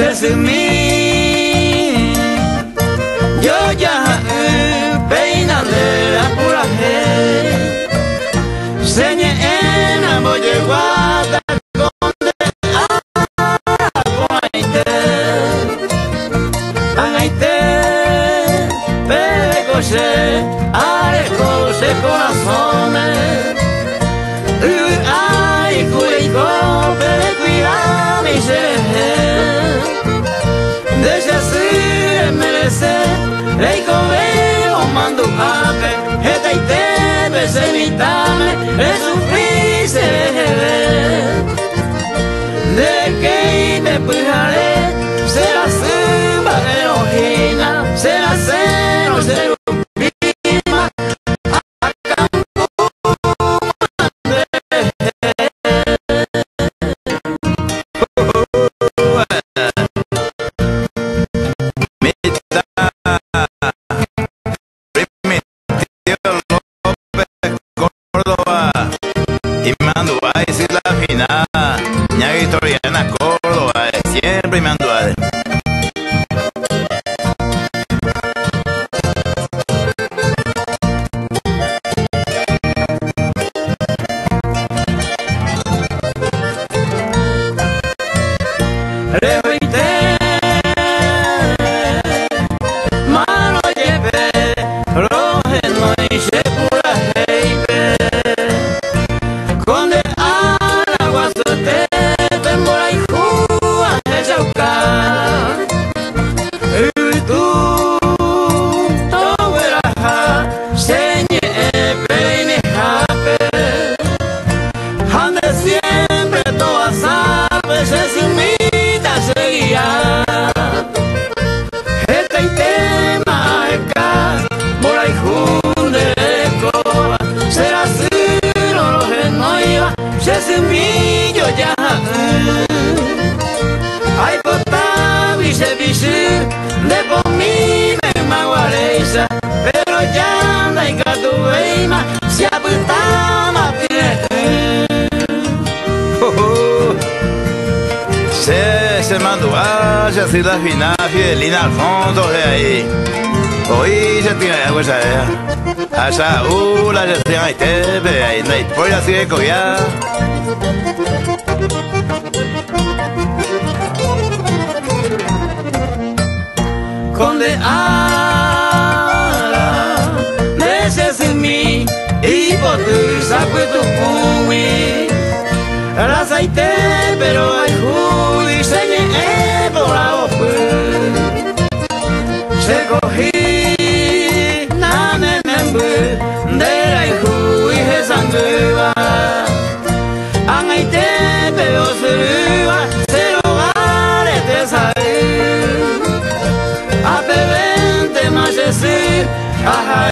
Sesumi, yo ya peina de la pura señe en amboye guata conde Angaite, pecoche, arecoche corazones. Ay, cuico, pecuirame y se Reiko veo mando ape, eta ite besenitame, resufrise de que me pujaré, será suma erogina, será cero, cero. Siempre me anduade. Ay, potable y se visir de por mí me maguareza, pero ya no hay gato veima, se apuntama bien. Se mandó a hacer la final, Fidelina Alfonso de ahí. Hoy se tiene agua esa ella. A Saúl, la gestión ahí te ve ahí, no hay por así de collar. Conde ara, necesimi, y por tu saco tu pui. Razaite, pero hay jui, se me por la opu. Se cogí, nane nembu, de la jui, je sangueva. Angaite, pero se riva, se lo vale, te sabe. A bebente, mas esse, a